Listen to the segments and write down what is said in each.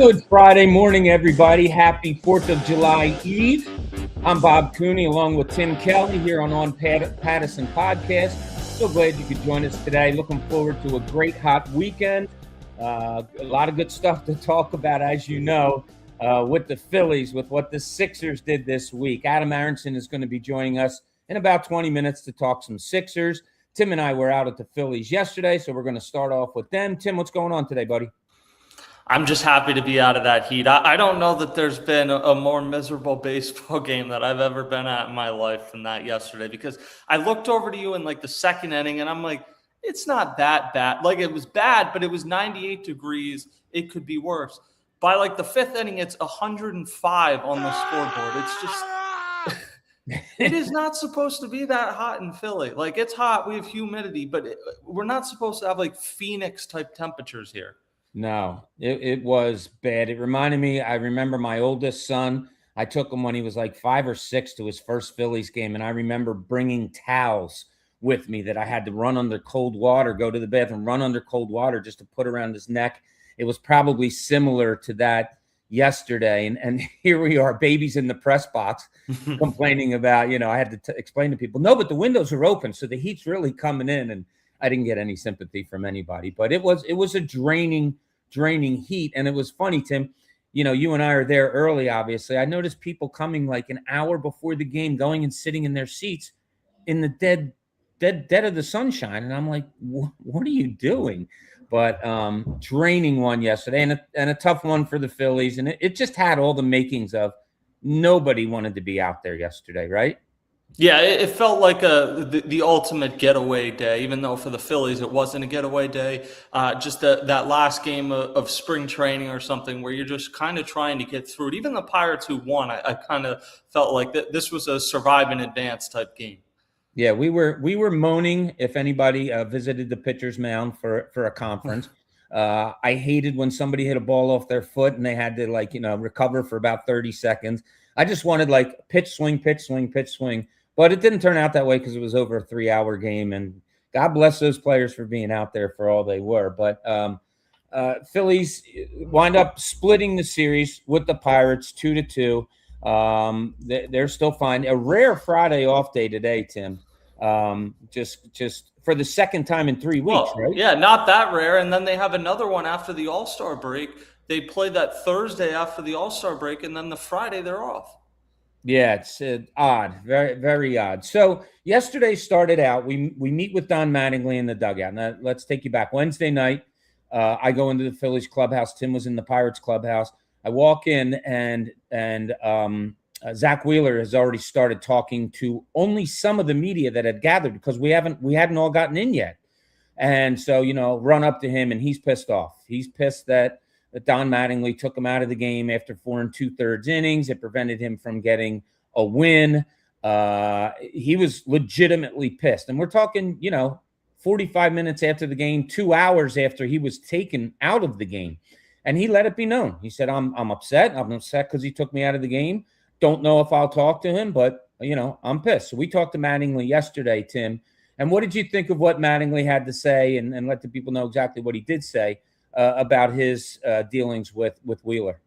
Good Friday morning, everybody. Happy 4th of July Eve. I'm Bob Cooney along with Tim Kelly here on OnPattison Podcast. So glad you could join us today. Looking forward to a great hot weekend. A lot of good stuff to talk about, as you know, with the Phillies, with what the Sixers did this week. Adam Aaronson is going to be joining us in about 20 minutes to talk some Sixers. Tim and I were out at the Phillies yesterday, so we're going to start off with them. Tim, what's going on today, buddy? I'm just happy to be out of that heat. I don't know that there's been a more miserable baseball game that I've ever been at in my life than that yesterday, because I looked over to you in like the second inning and I'm like, it's not that bad. Like, it was bad, but it was 98 degrees. It could be worse. By like the fifth inning, it's 105 on the scoreboard. It's just, it is not supposed to be that hot in Philly. Like, it's hot. We have humidity, but we're not supposed to have like Phoenix type temperatures here. No, it was bad. It reminded me, I remember my oldest son, I took him when he was like 5 or 6 to his first Phillies game. And I remember bringing towels with me that I had to run under cold water, go to the bathroom, run under cold water just to put around his neck. It was probably similar to that yesterday. And here we are, babies in the press box complaining about, I had to explain to people, no, but the windows are open. So the heat's really coming in. And I didn't get any sympathy from anybody, but it was a draining heat. And it was funny, Tim, you and I are there early, obviously. I noticed people coming like an hour before the game, going and sitting in their seats in the dead of the sunshine. And I'm like, what are you doing? But draining one yesterday and a tough one for the Phillies. And it just had all the makings of nobody wanted to be out there yesterday, right? Yeah, it felt like the ultimate getaway day, even though for the Phillies it wasn't a getaway day. Just that last game of spring training or something where you're just kind of trying to get through it. Even the Pirates who won, I kind of felt like this was a survive in advance type game. Yeah, we were moaning if anybody visited the pitcher's mound for a conference. I hated when somebody hit a ball off their foot and they had to recover for about 30 seconds. I just wanted like pitch, swing, pitch, swing, pitch, swing. But it didn't turn out that way because it was over a 3-hour game, and God bless those players for being out there for all they were. But Phillies wind up splitting the series with the Pirates 2-2. They're still fine. A rare Friday off day today, Tim. Just for the second time in 3 weeks, right? Yeah, not that rare. And then they have another one after the All-Star break. They play that Thursday after the All-Star break, and then the Friday they're off. Yeah, it's odd, very, very odd. So yesterday started out, we meet with Don Mattingly in the dugout. Now, let's take you back. Wednesday night, I go into the Phillies clubhouse. Tim was in the Pirates clubhouse. I walk in, and Zach Wheeler has already started talking to only some of the media that had gathered because we hadn't all gotten in yet. And so, run up to him, and he's pissed off. He's pissed that Don Mattingly took him out of the game after 4 2/3 innings. It prevented him from getting a win. He was legitimately pissed. And we're talking, 45 minutes after the game, 2 hours after he was taken out of the game. And he let it be known. He said, I'm upset. I'm upset because he took me out of the game. Don't know if I'll talk to him, but, I'm pissed. So we talked to Mattingly yesterday, Tim. And what did you think of what Mattingly had to say and let the people know exactly what he did say about his dealings with Wheeler?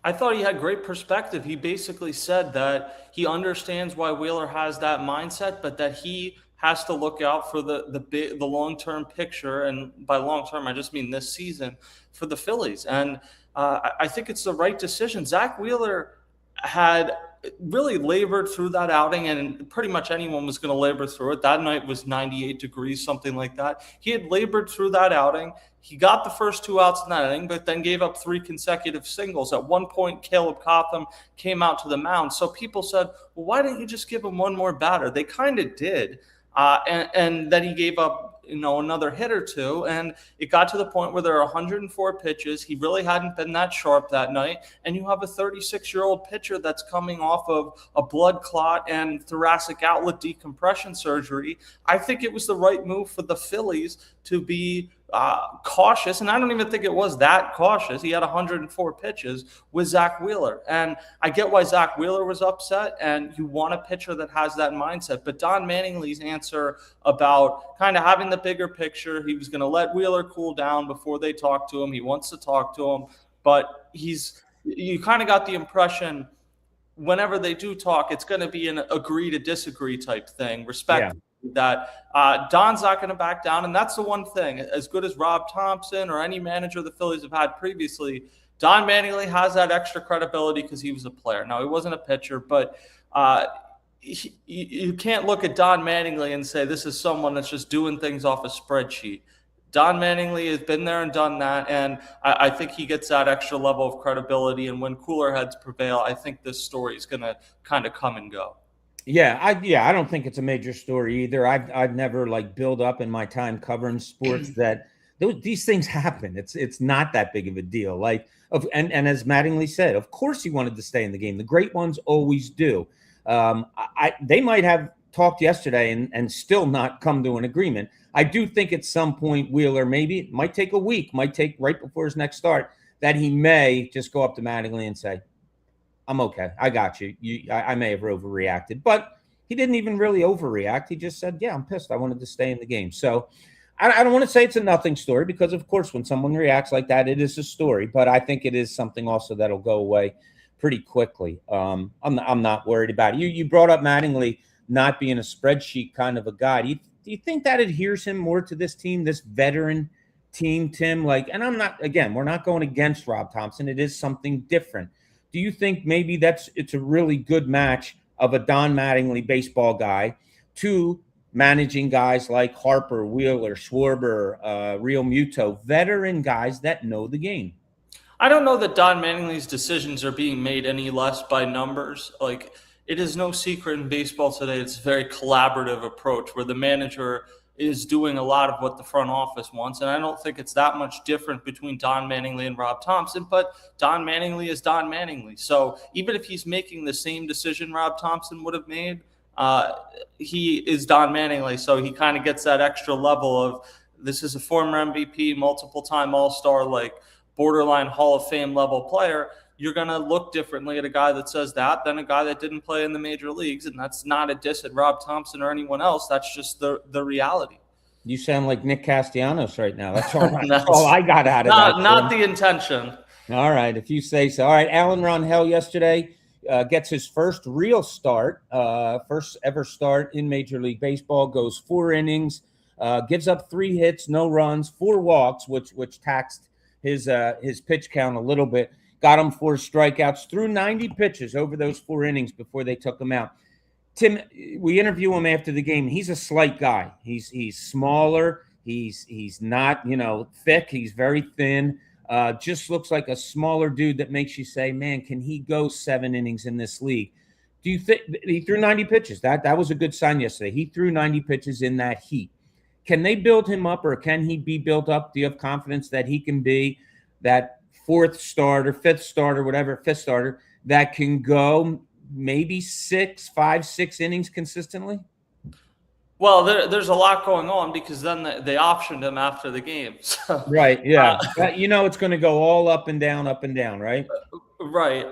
I thought he had great perspective. He basically said that he understands why Wheeler has that mindset, but that he has to look out for the long-term picture. And by long-term, I just mean this season for the Phillies. And I think it's the right decision. Zach Wheeler had really labored through that outing, and pretty much anyone was going to labor through it. That night was 98 degrees, something like that. He had labored through that outing. He got the first 2 outs in that inning, but then gave up 3 consecutive singles. At one point, Caleb Cotham came out to the mound. So people said, well, why didn't you just give him one more batter? They kind of did. And then he gave up, another hit or two. And it got to the point where there are 104 pitches. He really hadn't been that sharp that night. And you have a 36-year-old pitcher that's coming off of a blood clot and thoracic outlet decompression surgery. I think it was the right move for the Phillies to be cautious, and I don't even think it was that cautious. He had 104 pitches with Zach Wheeler, and I get why Zach Wheeler was upset, and you want a pitcher that has that mindset. But Don Mattingly's answer about kind of having the bigger picture, he was going to let Wheeler cool down before they talk to him. He wants to talk to him. but you kind of got the impression whenever they do talk, it's going to be an agree to disagree type thing, respect that Don's not going to back down. And that's the one thing, as good as Rob Thompson or any manager the Phillies have had previously, Don Mattingly has that extra credibility because he was a player. Now, he wasn't a pitcher, but you can't look at Don Mattingly and say this is someone that's just doing things off a spreadsheet. Don Mattingly has been there and done that, and I think he gets that extra level of credibility. And when cooler heads prevail, I think this story is going to kind of come and go. Yeah, I don't think it's a major story either. I've never built up in my time covering sports that these things happen. It's not that big of a deal. And as Mattingly said, of course he wanted to stay in the game. The great ones always do. They might have talked yesterday and still not come to an agreement. I do think at some point Wheeler, maybe it might take a week, might take right before his next start, that he may just go up to Mattingly and say, I'm okay. I got you. I may have overreacted, but he didn't even really overreact. He just said, yeah, I'm pissed. I wanted to stay in the game. So I don't want to say it's a nothing story because, of course, when someone reacts like that, it is a story. But I think it is something also that'll go away pretty quickly. I'm not worried about it. You brought up Mattingly not being a spreadsheet kind of a guy. Do you think that adheres him more to this team, this veteran team, Tim? And I'm not, again, we're not going against Rob Thompson. It is something different. Do you think maybe it's a really good match of a Don Mattingly baseball guy to managing guys like Harper, Wheeler, Schwarber, Real Muto, veteran guys that know the game? I don't know that Don Mattingly's decisions are being made any less by numbers. It is no secret in baseball today. It's a very collaborative approach where the manager is doing a lot of what the front office wants. And I don't think it's that much different between Don Mattingly and Rob Thompson, but Don Mattingly is Don Mattingly. So even if he's making the same decision Rob Thompson would have made, he is Don Mattingly. So he kind of gets that extra level of, this is a former MVP, multiple-time All-Star, borderline Hall of Fame level player. You're going to look differently at a guy that says that than a guy that didn't play in the major leagues. And that's not a diss at Rob Thompson or anyone else. That's just the reality. You sound like Nick Castellanos right now. That's all I got out of that. Not the intention. All right, if you say so. All right, Alan Ronhell yesterday gets his first real start, first ever start in Major League Baseball, goes 4 innings, gives up 3 hits, no runs, 4 walks, which taxed his pitch count a little bit. Got him 4 strikeouts, threw 90 pitches over those 4 innings before they took him out. Tim, we interview him after the game. He's a slight guy. He's smaller. He's not, thick. He's very thin. Just looks like a smaller dude that makes you say, man, can he go 7 innings in this league? Do you think he threw 90 pitches? That was a good sign yesterday. He threw 90 pitches in that heat. Can they build him up, or can he be built up? Do you have confidence that he can be that 4th starter, 5th starter, whatever, 5th starter that can go maybe 5, 6 innings consistently? Well, there's a lot going on because then they optioned him after the game. So, right, yeah. It's going to go all up and down, right? Right.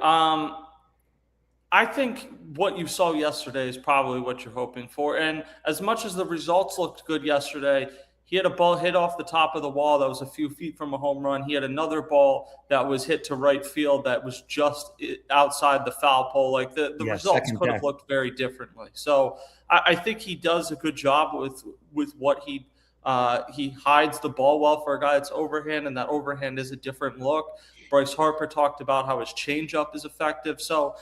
I think what you saw yesterday is probably what you're hoping for. And as much as the results looked good yesterday, he had a ball hit off the top of the wall that was a few feet from a home run. He had another ball that was hit to right field that was just outside the foul pole. The results could have looked very differently. So I think he does a good job with what he hides the ball well for a guy that's overhand, and that overhand is a different look. Bryce Harper talked about how his changeup is effective. So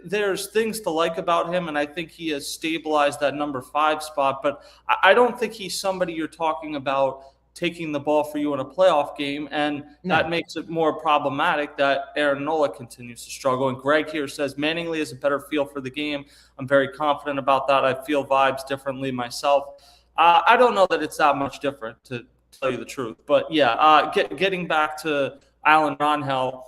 there's things to like about him, and I think he has stabilized that number 5 spot. But I don't think he's somebody you're talking about taking the ball for you in a playoff game, and that makes it more problematic that Aaron Nola continues to struggle. And Greg here says Mattingly has a better feel for the game. I'm very confident about that. I feel vibes differently myself. I don't know that it's that much different, to tell you the truth. But, yeah, getting back to Alan Ronhell,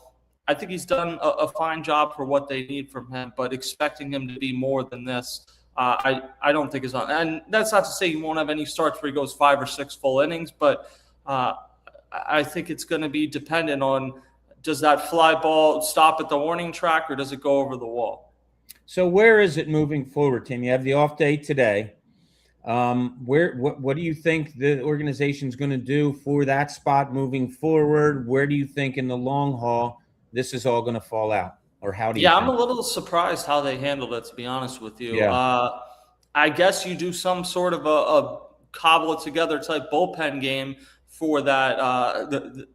I think he's done a fine job for what they need from him, but expecting him to be more than this, I don't think is on. And that's not to say he won't have any starts where he goes 5 or 6 full innings, but I think it's going to be dependent on, does that fly ball stop at the warning track or does it go over the wall? So where is it moving forward, Tim? You have the off day today. What do you think the organization's going to do for that spot moving forward? Where do you think in the long haul this is all going to fall out? Or how do you Yeah, think? I'm a little surprised how they handled it, to be honest with you. Yeah. I guess you do some sort of a cobble it together type bullpen game for that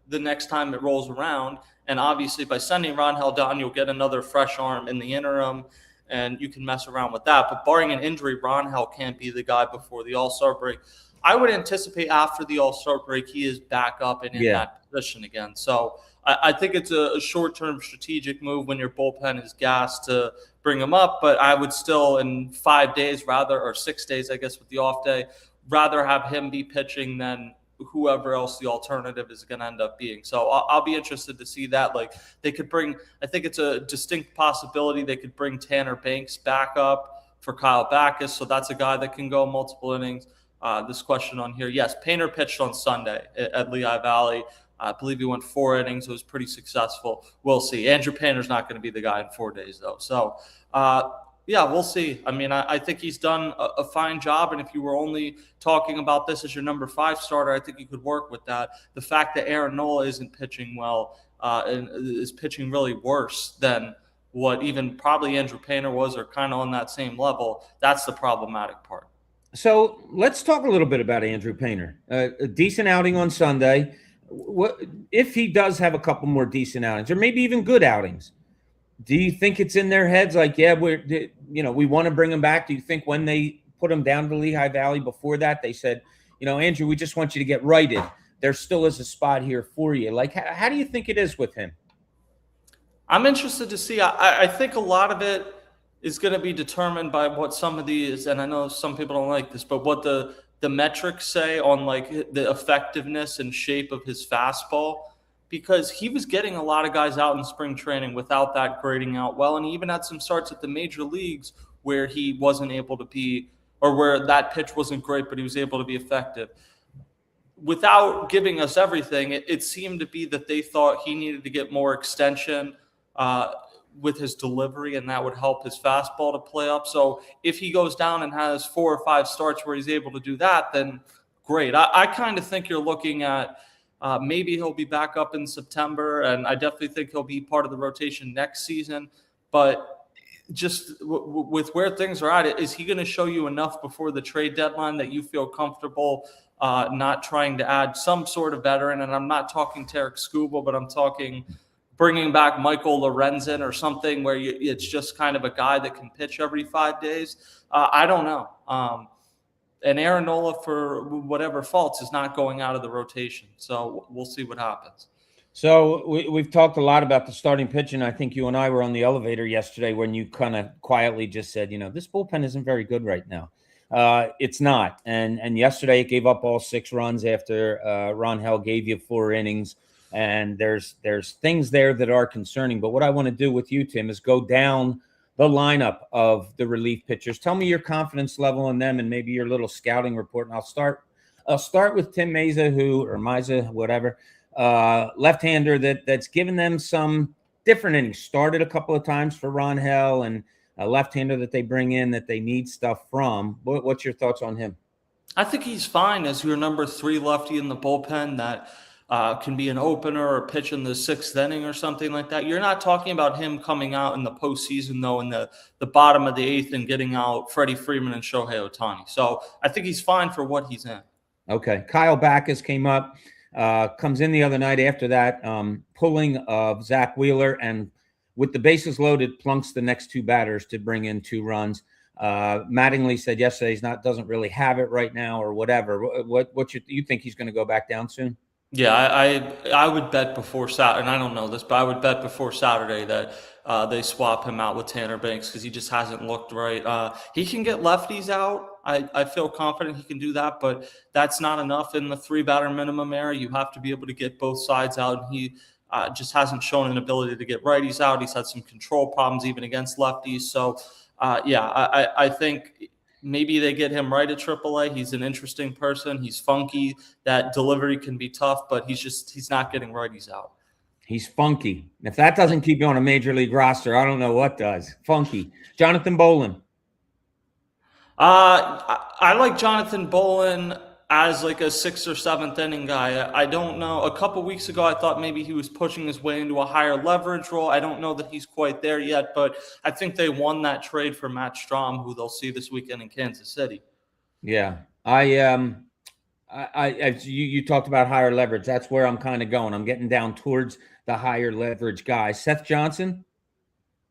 the next time it rolls around. And obviously, by sending Ron down, you'll get another fresh arm in the interim, and you can mess around with that. But barring an injury, Ron can't be the guy before the All-Star break. I would anticipate after the All-Star break, he is back up and in that position again. So I think it's a short-term strategic move when your bullpen is gassed to bring him up. But I would still, in 5 days or 6 days, I guess, with the off day, rather have him be pitching than whoever else the alternative is going to end up being. So I'll be interested to see that. Like, they could bring, I think it's a distinct possibility they could bring Tanner Banks back up for Kyle Backus. So that's a guy that can go multiple innings. This question on here. Yes, Painter pitched on Sunday at Lehigh Valley. I believe he went 4 innings. It was pretty successful. We'll see. Andrew Painter's not going to be the guy in 4 days, though. So, yeah, we'll see. I mean, I think he's done a fine job. And if you were only talking about this as your number 5 starter, I think you could work with that. The fact that Aaron Nola isn't pitching well and is pitching really worse than what even probably Andrew Painter was, or kind of on that same level, that's the problematic part. So let's talk a little bit about Andrew Painter. A decent outing on Sunday. What if he does have a couple more decent outings, or maybe even good outings? Do you think it's in their heads like, yeah, we want to bring him back? Do you think when they put him down to Lehigh Valley before that, they said, Andrew, we just want you to get righted. There still is a spot here for you. Like, how do you think it is with him? I'm interested to see. I think a lot of it is going to be determined by what some of these, and I know some people don't like this, but what the metrics say on like the effectiveness and shape of his fastball, because he was getting a lot of guys out in spring training without that grading out well. And he even had some starts at the major leagues where he wasn't able to be, or where that pitch wasn't great, but he was able to be effective. Without giving us everything, it seemed to be that they thought he needed to get more extension with his delivery, and that would help his fastball to play up. So if he goes down and has 4 or 5 starts where he's able to do that, then great. I kind of think you're looking at maybe he'll be back up in September, and I definitely think he'll be part of the rotation next season. But just with where things are at, is he going to show you enough before the trade deadline that you feel comfortable not trying to add some sort of veteran? And I'm not talking Tarek Skubal, but I'm talking bringing back Michael Lorenzen or something where it's just kind of a guy that can pitch every 5 days. I don't know. And Aaron Nola, for whatever faults, is not going out of the rotation. So we'll see what happens. So we've talked a lot about the starting pitching. I think you and I were on the elevator yesterday when you kind of quietly just said, this bullpen isn't very good right now. It's not. And yesterday it gave up all 6 runs after Ron Hell gave you 4 innings. And there's things there that are concerning. But what I want to do with you, Tim, is go down the lineup of the relief pitchers. Tell me your confidence level in them and maybe your little scouting report. And I'll start with Tim Meza, whatever, left-hander that's given them some different innings. Started a couple of times for Ron Hell, and a left-hander that they bring in that they need stuff from. What's your thoughts on him? I think he's fine as your number 3 lefty in the bullpen that can be an opener or pitch in the 6th inning or something like that. You're not talking about him coming out in the postseason, though, in the bottom of the 8th and getting out Freddie Freeman and Shohei Ohtani. So I think he's fine for what he's in. Okay. Kyle Backus came up, comes in the other night after that, pulling of Zach Wheeler, and with the bases loaded, plunks the next 2 batters to bring in 2 runs. Mattingly said yesterday doesn't really have it right now or whatever. What you think he's going to go back down soon? Yeah, I would bet before Saturday, and I don't know this, but I would bet before Saturday that they swap him out with Tanner Banks because he just hasn't looked right. He can get lefties out. I feel confident he can do that, but that's not enough in the 3-batter minimum era. You have to be able to get both sides out, and he just hasn't shown an ability to get righties out. He's had some control problems even against lefties. So, I think maybe they get him right at AAA. He's an interesting person. He's funky. That delivery can be tough, but he's not getting righties out. He's funky. If that doesn't keep you on a major league roster, I don't know what does. Funky. Jonathan Bolin. I like Jonathan Bolin. as like a 6th or 7th inning guy. I don't know. A couple weeks ago, I thought maybe he was pushing his way into a higher leverage role. I don't know that he's quite there yet, but I think they won that trade for Matt Strom, who they'll see this weekend in Kansas City. Yeah. You talked about higher leverage. That's where I'm kind of going. I'm getting down towards the higher leverage guy. Seth Johnson?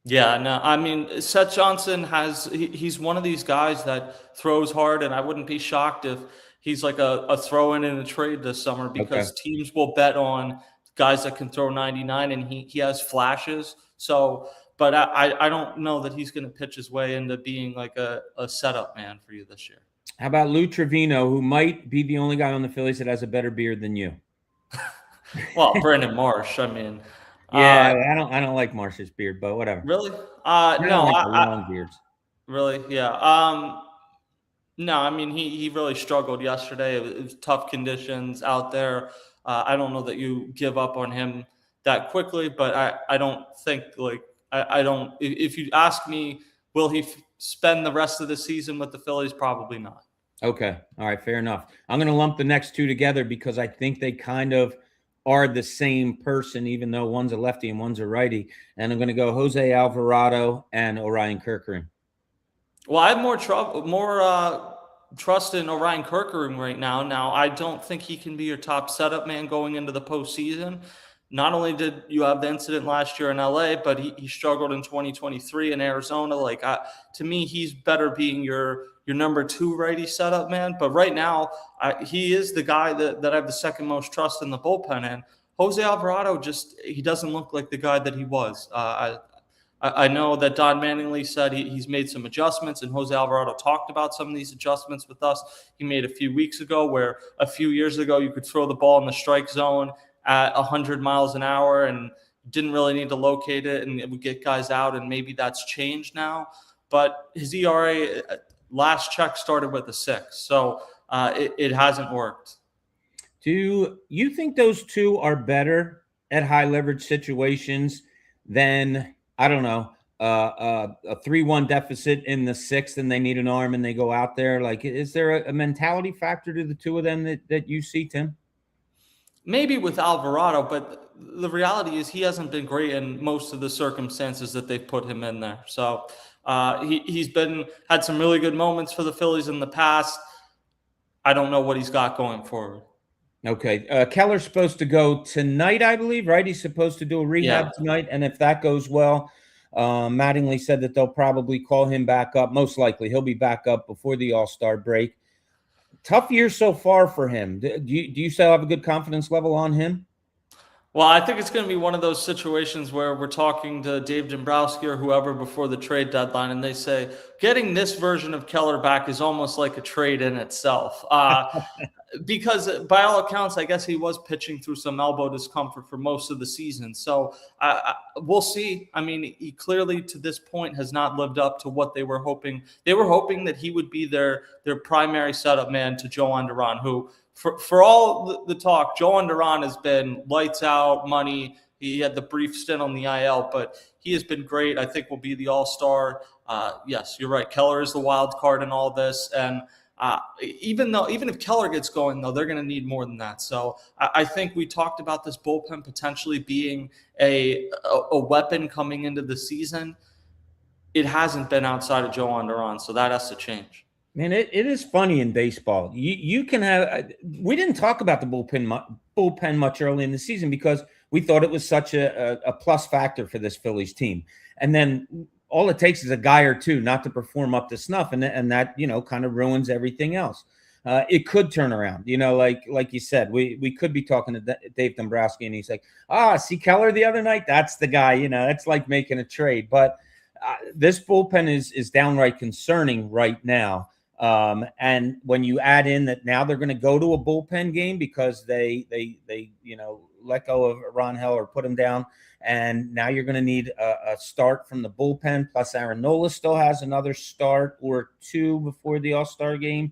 Yeah, no, I mean, Seth Johnson he's one of these guys that throws hard, and I wouldn't be shocked if he's like a throw-in a trade this summer, because teams will bet on guys that can throw 99, and he has flashes. So, but I don't know that he's going to pitch his way into being like a setup man for you this year. How about Lou Trevino, who might be the only guy on the Phillies that has a better beard than you? Well, Brandon Marsh, I mean. Yeah, I don't like Marsh's beard, but whatever. Really? No, I long beards. Really? Yeah. No, I mean, he really struggled yesterday. It was tough conditions out there. I don't know that you give up on him that quickly, but I don't think I don't. If you ask me, will he spend the rest of the season with the Phillies? Probably not. Okay. All right. Fair enough. I'm going to lump the next two together because I think they kind of are the same person, even though one's a lefty and one's a righty. And I'm going to go Jose Alvarado and Orion Kerkering. Well, I have more trust in Orion Kerkering right now. Now, I don't think he can be your top setup man going into the postseason. Not only did you have the incident last year in LA, but he struggled in 2023 in Arizona. To me, he's better being your number 2 righty setup man. But right now, he is the guy that I have the second most trust in the bullpen. And Jose Alvarado he doesn't look like the guy that he was. I know that Don Mattingly said he's made some adjustments, and Jose Alvarado talked about some of these adjustments with us. He made a few weeks ago, where a few years ago you could throw the ball in the strike zone at 100 miles an hour and didn't really need to locate it, and it would get guys out, and maybe that's changed now. But his ERA last check started with a 6, so it hasn't worked. Do you think those two are better at high leverage situations than, I don't know, a 3-1 deficit in the 6th and they need an arm and they go out there? Like, is there a mentality factor to the two of them that you see, Tim? Maybe with Alvarado, but the reality is he hasn't been great in most of the circumstances that they've put him in there. So he's had some really good moments for the Phillies in the past. I don't know what he's got going forward. Okay. Keller's supposed to go tonight, I believe, right? He's supposed to do a rehab tonight. And if that goes well, Mattingly said that they'll probably call him back up. Most likely he'll be back up before the All-Star break. Tough year so far for him. Do you still have a good confidence level on him? Well, I think it's going to be one of those situations where we're talking to Dave Dombrowski or whoever before the trade deadline, and they say, getting this version of Keller back is almost like a trade in itself. Because by all accounts, I guess he was pitching through some elbow discomfort for most of the season. So we'll see. I mean, he clearly to this point has not lived up to what they were hoping. They were hoping that he would be their primary setup man to Jhoan Duran, who for all the talk, Jhoan Duran has been lights out, money. He had the brief stint on the IL, but he has been great. I think will be the All-Star. Yes, you're right. Keller is the wild card in all this. And even if Keller gets going, though, they're going to need more than that. So I think we talked about this bullpen potentially being a weapon coming into the season. It hasn't been outside of Jhoan Duran, so that has to change. Man, it is funny in baseball. You can have – we didn't talk about the bullpen much early in the season because we thought it was such a plus factor for this Phillies team. And then all it takes is a guy or two not to perform up to snuff, and that, kind of ruins everything else. It could turn around. Like you said, we could be talking to Dave Dombrowski, and he's like, see Keller the other night? That's the guy. That's like making a trade. But this bullpen is downright concerning right now. And when you add in that now they're going to go to a bullpen game because they let go of Ron Hell or put him down, and now you're going to need a start from the bullpen. Plus, Aaron Nola still has another start or two before the All-Star game.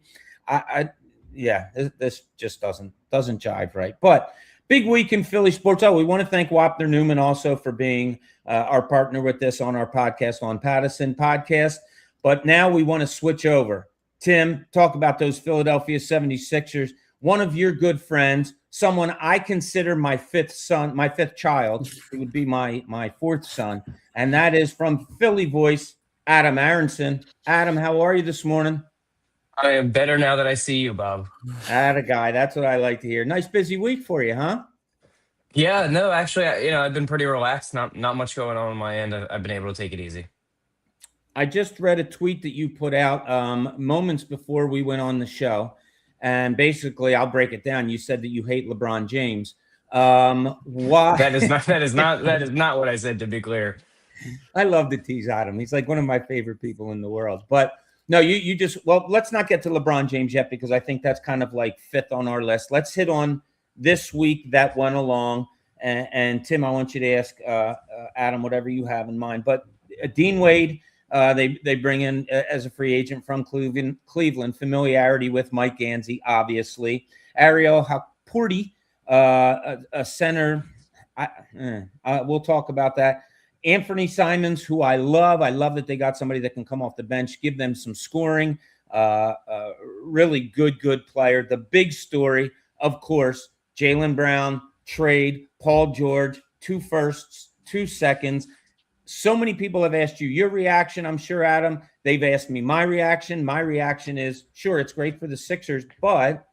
This just doesn't jive right. But big week in Philly sports. We want to thank Wapner Newman also for being our partner with this on our podcast, OnPattison Podcast. But now we want to switch over Tim, talk about those Philadelphia 76ers. One of your good friends, someone I consider my fifth son, my fifth child. It would be my fourth son. And that is from Philly voice, Adam Aaronson. Adam, how are you this morning? I am better now that I see you, Bob. Atta guy. That's what I like to hear. Nice busy week for you, huh? Yeah, no, actually, I've been pretty relaxed. Not much going on my end. I've been able to take it easy. I just read a tweet that you put out moments before we went on the show. And basically, I'll break it down. You said that you hate LeBron James. Why? That is not what I said, to be clear. I love to tease Adam. He's like one of my favorite people in the world. But no, you just, well, let's not get to LeBron James yet, because I think that's kind of like fifth on our list. Let's hit on this week that went along. And Tim, I want you to ask Adam whatever you have in mind. But Dean Wade, they bring in as a free agent from Cleveland, familiarity with Mike Gansey, obviously. Ariel Hapourti, a center. We'll talk about that. Anthony Simons, who I love. I love that they got somebody that can come off the bench, give them some scoring. Really good player. The big story, of course, Jaylen Brown trade, Paul George, 2 firsts, 2 seconds. So many people have asked you your reaction. I'm sure, Adam, they've asked me my reaction. My reaction is, sure, it's great for the Sixers, but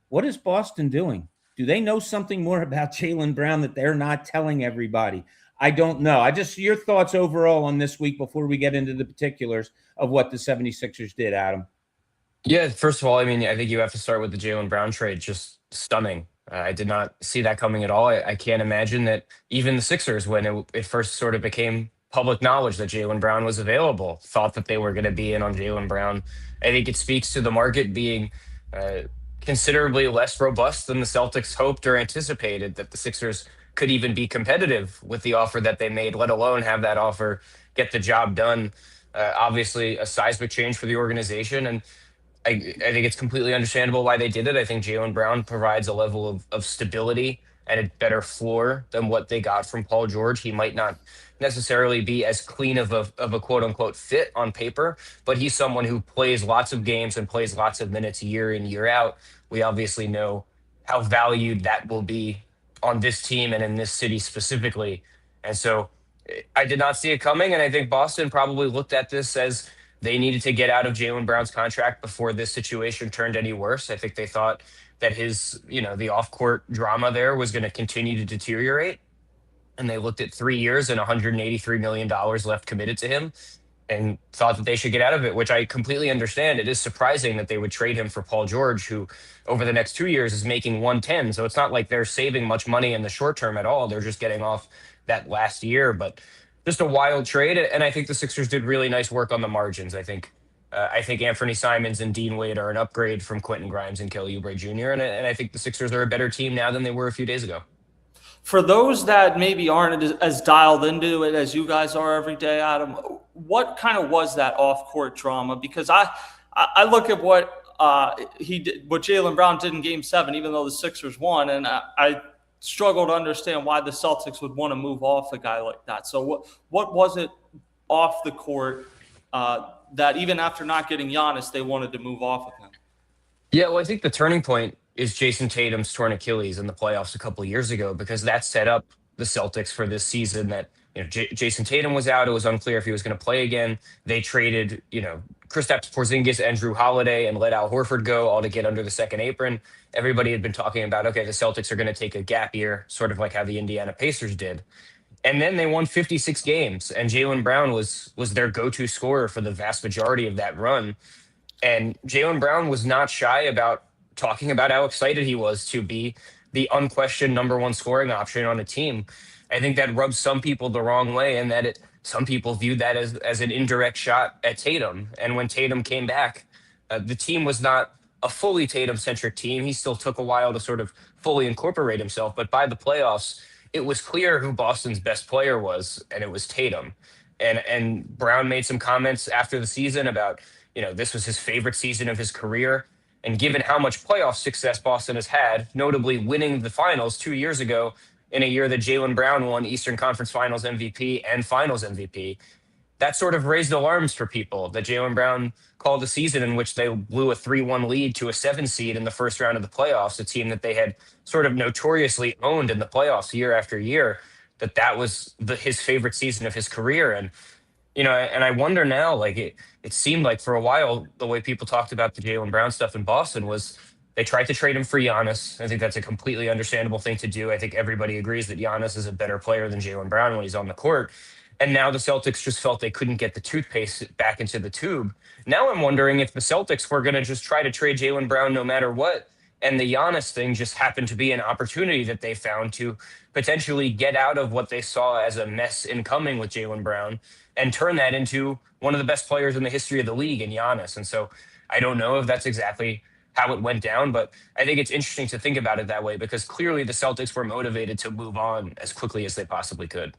what is Boston doing? Do they know something more about Jaylen Brown that they're not telling everybody? I don't know. Your thoughts overall on this week before we get into the particulars of what the 76ers did, Adam. Yeah, first of all, I think you have to start with the Jaylen Brown trade. Just stunning. I did not see that coming at all. I can't imagine that even the Sixers, when it first sort of became public knowledge that Jaylen Brown was available, thought that they were going to be in on Jaylen Brown. I think it speaks to the market being considerably less robust than the Celtics hoped or anticipated, that the Sixers could even be competitive with the offer that they made, let alone have that offer get the job done. Obviously, a seismic change for the organization. And I think it's completely understandable why they did it. I think Jaylen Brown provides a level of stability and a better floor than what they got from Paul George. He might not necessarily be as clean of a quote unquote fit on paper, but he's someone who plays lots of games and plays lots of minutes year in, year out. We obviously know how valued that will be on this team and in this city specifically. And so I did not see it coming. And I think Boston probably looked at this as they needed to get out of Jaylen Brown's contract before this situation turned any worse. I think they thought that his, the off-court drama there was going to continue to deteriorate. And they looked at 3 years and $183 million left committed to him and thought that they should get out of it, which I completely understand. It is surprising that they would trade him for Paul George, who over the next 2 years is making 110. So it's not like they're saving much money in the short term at all. They're just getting off that last year, but just a wild trade. And I think the Sixers did really nice work on the margins. I think Anthony Simons and Dean Wade are an upgrade from Quentin Grimes and Kelly Oubre Jr. And I think the Sixers are a better team now than they were a few days ago. For those that maybe aren't as dialed into it as you guys are every day, Adam, what kind of was that off-court drama? Because I look at what he did, what Jaylen Brown did in Game 7, even though the Sixers won, and I struggle to understand why the Celtics would want to move off a guy like that. So what was it off the court that even after not getting Giannis, they wanted to move off of him? Yeah, well, I think the turning point is Jason Tatum's torn Achilles in the playoffs a couple of years ago, because that set up the Celtics for this season. That Jason Tatum was out; it was unclear if he was going to play again. They traded Kristaps Porzingis and Drew Holiday and let Al Horford go, all to get under the second apron. Everybody had been talking about, okay, the Celtics are going to take a gap year, sort of like how the Indiana Pacers did. And then they won 56 games, and Jaylen Brown was their go-to scorer for the vast majority of that run. And Jaylen Brown was not shy about talking about how excited he was to be the unquestioned number one scoring option on a team. I think that rubs some people the wrong way, and that some people viewed that as an indirect shot at Tatum. And when Tatum came back, the team was not a fully Tatum-centric team. He still took a while to sort of fully incorporate himself. But by the playoffs, it was clear who Boston's best player was, and it was Tatum. And Brown made some comments after the season about, this was his favorite season of his career. And given how much playoff success Boston has had, notably winning the finals 2 years ago in a year that Jaylen Brown won Eastern Conference Finals MVP and Finals MVP, that sort of raised alarms for people that Jaylen Brown called a season in which they blew a 3-1 lead to a 7 seed in the first round of the playoffs, a team that they had sort of notoriously owned in the playoffs year after year, that was his favorite season of his career. And, and I wonder now, like it seemed like for a while, the way people talked about the Jaylen Brown stuff in Boston was they tried to trade him for Giannis. I think that's a completely understandable thing to do. I think everybody agrees that Giannis is a better player than Jaylen Brown when he's on the court. And now the Celtics just felt they couldn't get the toothpaste back into the tube. Now I'm wondering if the Celtics were going to just try to trade Jaylen Brown no matter what. And the Giannis thing just happened to be an opportunity that they found to potentially get out of what they saw as a mess incoming with Jaylen Brown and turn that into one of the best players in the history of the league in Giannis. And so I don't know if that's exactly how it went down, but I think it's interesting to think about it that way because clearly the Celtics were motivated to move on as quickly as they possibly could.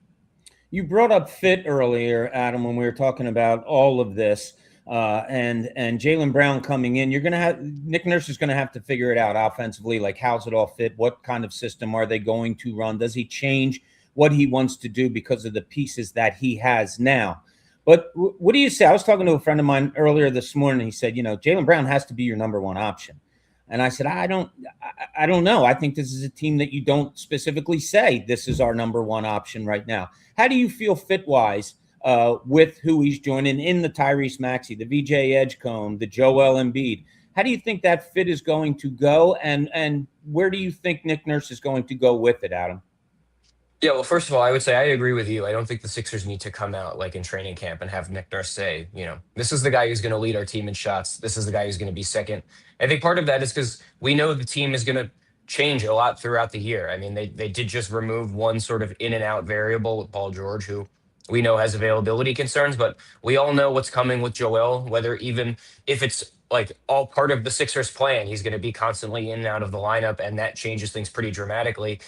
You brought up fit earlier, Adam, when we were talking about all of this, and Jaylen Brown coming in. You're going to have Nick Nurse is going to have to figure it out offensively. Like, how's it all fit? What kind of system are they going to run? Does he change what he wants to do because of the pieces that he has now? But what do you say? I was talking to a friend of mine earlier this morning. He said, Jaylen Brown has to be your number one option. And I said, I don't know. I think this is a team that you don't specifically say this is our number one option right now. How do you feel fit-wise with who he's joining in the Tyrese Maxey, the VJ Edgecombe, the Joel Embiid? How do you think that fit is going to go, and where do you think Nick Nurse is going to go with it, Adam? Yeah, well, first of all, I would say I agree with you. I don't think the Sixers need to come out like in training camp and have Nick Nurse say, this is the guy who's going to lead our team in shots. This is the guy who's going to be second. I think part of that is because we know the team is going to change a lot throughout the year. I mean, they did just remove one sort of in and out variable with Paul George, who we know has availability concerns, but we all know what's coming with Joel, whether even if it's like all part of the Sixers plan, he's going to be constantly in and out of the lineup, and that changes things pretty dramatically.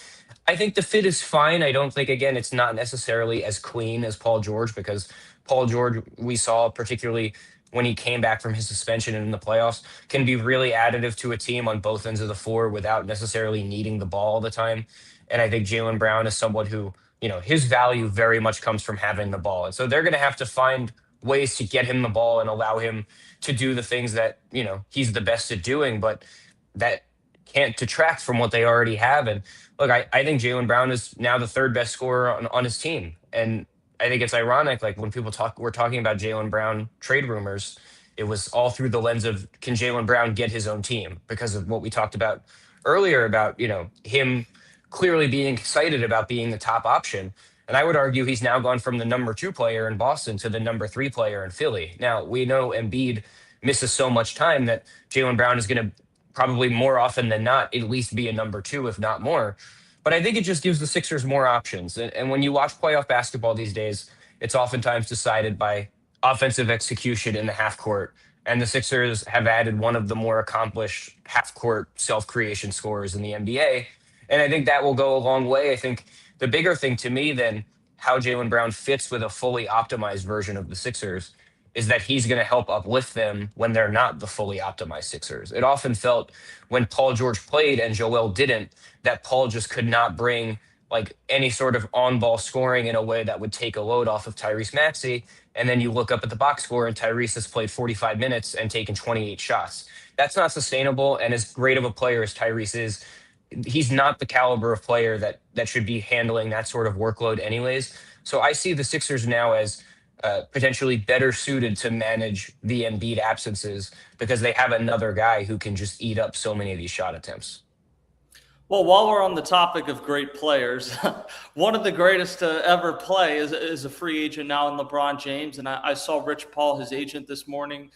I think the fit is fine. I don't think, again, it's not necessarily as clean as Paul George because Paul George, we saw particularly when he came back from his suspension and in the playoffs, can be really additive to a team on both ends of the floor without necessarily needing the ball all the time. And I think Jaylen Brown is someone who, his value very much comes from having the ball. And so they're going to have to find ways to get him the ball and allow him to do the things that, he's the best at doing, but that can't detract from what they already have. And look, I think Jaylen Brown is now the third best scorer on his team. And I think it's ironic, like when people we're talking about Jaylen Brown trade rumors, it was all through the lens of can Jaylen Brown get his own team because of what we talked about earlier about, him clearly being excited about being the top option. And I would argue he's now gone from the number 2 player in Boston to the number 3 player in Philly. Now, we know Embiid misses so much time that Jaylen Brown is going to probably more often than not at least be a number 2, if not more. But I think it just gives the Sixers more options. And when you watch playoff basketball these days, it's oftentimes decided by offensive execution in the half court. And the Sixers have added one of the more accomplished half court self-creation scorers in the NBA. And I think that will go a long way. I think the bigger thing to me than how Jaylen Brown fits with a fully optimized version of the Sixers is that he's going to help uplift them when they're not the fully optimized Sixers. It often felt when Paul George played and Joel didn't, that Paul just could not bring like any sort of on-ball scoring in a way that would take a load off of Tyrese Maxey. And then you look up at the box score and Tyrese has played 45 minutes and taken 28 shots. That's not sustainable. And as great of a player as Tyrese is, he's not the caliber of player that should be handling that sort of workload anyways. So I see the Sixers now as potentially better suited to manage the Embiid absences because they have another guy who can just eat up so many of these shot attempts. Well, while we're on the topic of great players, one of the greatest to ever play is a free agent now in LeBron James. And I saw Rich Paul, his agent, this morning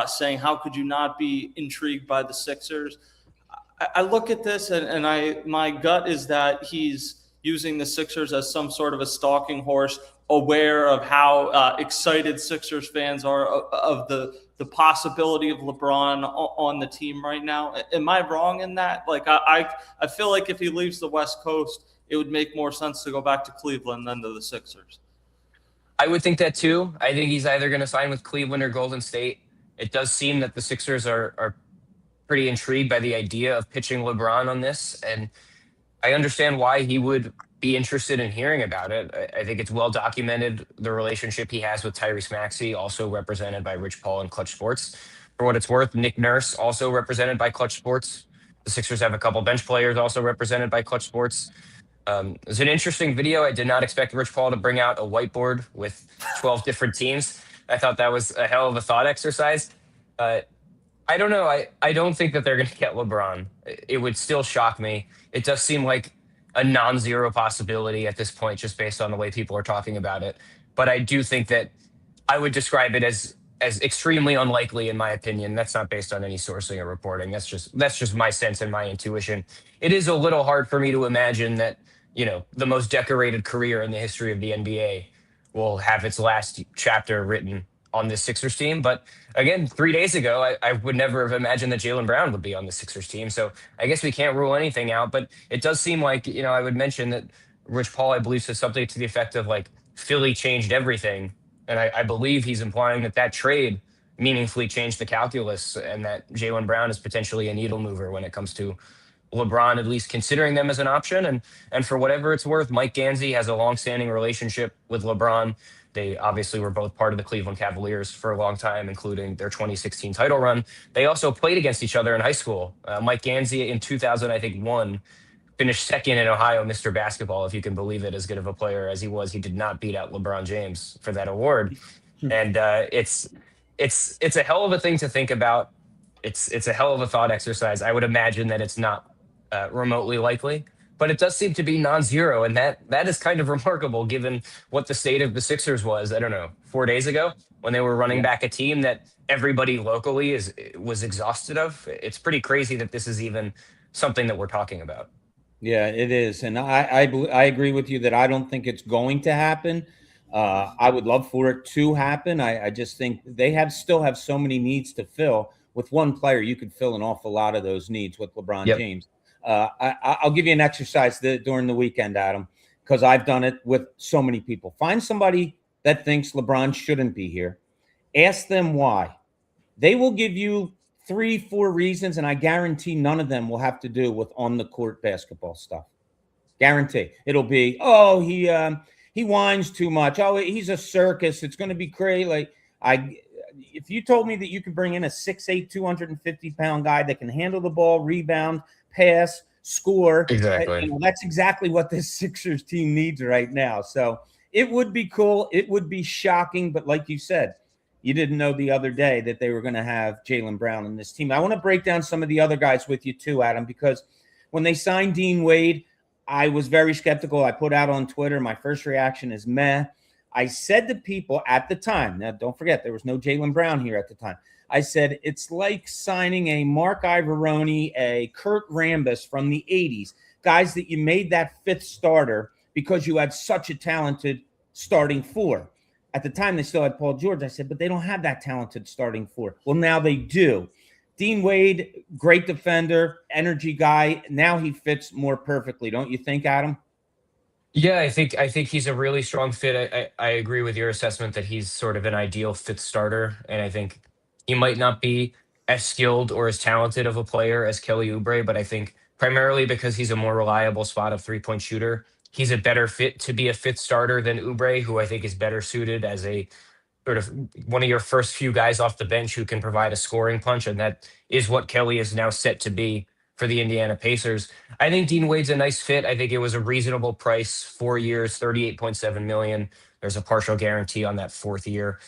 saying, how could you not be intrigued by the Sixers? I look at this and my gut is that he's using the Sixers as some sort of a stalking horse, aware of how excited Sixers fans are of the possibility of LeBron on the team right now. Am I wrong in that? Like, I feel like if he leaves the West Coast, it would make more sense to go back to Cleveland than to the Sixers. I would think that too. I think he's either going to sign with Cleveland or Golden State. It does seem that the Sixers are pretty intrigued by the idea of pitching LeBron on this. And I understand why he would be interested in hearing about it. I think it's well documented the relationship he has with Tyrese Maxey, also represented by Rich Paul and Clutch Sports. For what it's worth, Nick Nurse, also represented by Clutch Sports. The Sixers have a couple bench players also represented by Clutch Sports. It's an interesting video. I did not expect Rich Paul to bring out a whiteboard with 12 different teams. I thought that was a hell of a thought exercise. Uh, I don't know. I don't think that they're going to get LeBron. It would still shock me. It does seem like a non-zero possibility at this point, just based on the way people are talking about it. But I do think that I would describe it as extremely unlikely, in my opinion. That's not based on any sourcing or reporting. That's just my sense and my intuition. It is a little hard for me to imagine that, the most decorated career in the history of the NBA will have its last chapter written on this Sixers team. But again, 3 days ago, I would never have imagined that Jaylen Brown would be on the Sixers team. So I guess we can't rule anything out. But it does seem like, I would mention that Rich Paul, I believe, says something to the effect of like Philly changed everything. And I believe he's implying that trade meaningfully changed the calculus and that Jaylen Brown is potentially a needle mover when it comes to LeBron, at least considering them as an option. And for whatever it's worth, Mike Gansey has a longstanding relationship with LeBron. They obviously were both part of the Cleveland Cavaliers for a long time, including their 2016 title run. They also played against each other in high school. Mike Gansey in 2000, I think, finished second in Ohio Mr. Basketball, if you can believe it, as good of a player as he was. He did not beat out LeBron James for that award. And it's a hell of a thing to think about. It's a hell of a thought exercise. I would imagine that it's not remotely likely, but it does seem to be non-zero, and that is kind of remarkable given what the state of the Sixers was. I don't know, 4 days ago when they were running back a team that everybody locally was exhausted of. It's pretty crazy that this is even something that we're talking about. Yeah, it is, and I agree with you that I don't think it's going to happen. I would love for it to happen. I just think they still have so many needs to fill. With one player, you could fill an awful lot of those needs with LeBron James. I'll give you an exercise during the weekend, Adam, because I've done it with so many people. Find somebody that thinks LeBron shouldn't be here. Ask them why. They will give you 3-4 reasons, and I guarantee none of them will have to do with on-the-court basketball stuff. Guarantee. It'll be, he whines too much. Oh, he's a circus. It's going to be crazy. If you told me that you could bring in a 6'8", 250-pound guy that can handle the ball, rebound, pass, score. Exactly. That's exactly what this Sixers team needs right now. So it would be cool. It would be shocking. But like you said, you didn't know the other day that they were going to have Jaylen Brown in this team. I want to break down some of the other guys with you too, Adam, because when they signed Dean Wade, I was very skeptical. I put out on Twitter, my first reaction is meh. I said to people at the time, now don't forget, there was no Jaylen Brown here at the time. I said, it's like signing a Mark Ivoroni, a Kurt Rambis from the 80s, guys that you made that fifth starter because you had such a talented starting four. At the time, they still had Paul George. I said, but they don't have that talented starting four. Well, now they do. Dean Wade, great defender, energy guy. Now he fits more perfectly, don't you think, Adam? Yeah, I think he's a really strong fit. I agree with your assessment that he's sort of an ideal fifth starter, and I think he might not be as skilled or as talented of a player as Kelly Oubre, but I think primarily because he's a more reliable spot of three-point shooter, he's a better fit to be a fifth starter than Oubre, who I think is better suited as a sort of one of your first few guys off the bench who can provide a scoring punch, and that is what Kelly is now set to be for the Indiana Pacers. I think Dean Wade's a nice fit. I think it was a reasonable price, 4 years, $38.7 million. There's a partial guarantee on that fourth year.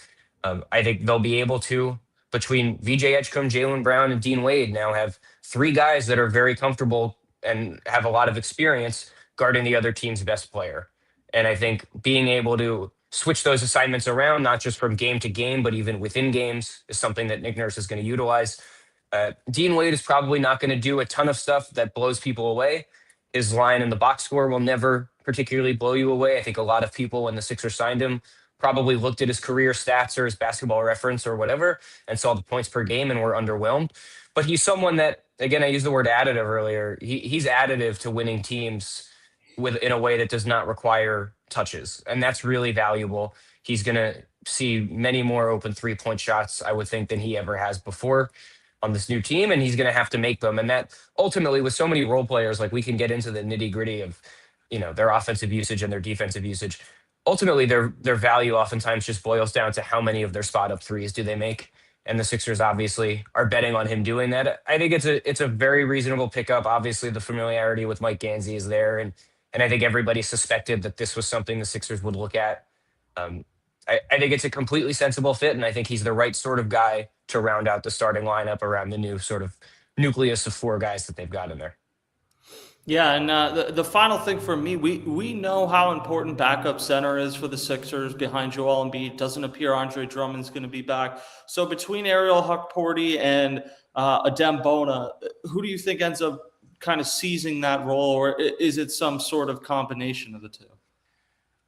I think they'll be able to, between VJ Edgecombe, Jaylen Brown, and Dean Wade, now have three guys that are very comfortable and have a lot of experience guarding the other team's best player. And I think being able to switch those assignments around, not just from game to game, but even within games, is something that Nick Nurse is going to utilize. Dean Wade is probably not going to do a ton of stuff that blows people away. His line in the box score will never particularly blow you away. I think a lot of people, when the Sixers signed him, probably looked at his career stats or his basketball reference or whatever and saw the points per game and were underwhelmed. But he's someone that, again, I used the word additive earlier. He's additive to winning teams in a way that does not require touches. And that's really valuable. He's going to see many more open three-point shots, I would think, than he ever has before. on this new team, and he's going to have to make them. And that ultimately, with so many role players, like we can get into the nitty gritty of, their offensive usage and their defensive usage. Ultimately, their value oftentimes just boils down to how many of their spot up threes do they make. And the Sixers obviously are betting on him doing that. I think it's a very reasonable pickup. Obviously, the familiarity with Mike Gansey is there, and I think everybody suspected that this was something the Sixers would look at. Um, I think it's a completely sensible fit, and I think he's the right sort of guy to round out the starting lineup around the new sort of nucleus of four guys that they've got in there. Yeah, and the final thing for me, we know how important backup center is for the Sixers behind Joel Embiid. Doesn't appear Andre Drummond's going to be back. So between Ariel Hukporti and Adem Bona, who do you think ends up kind of seizing that role, or is it some sort of combination of the two?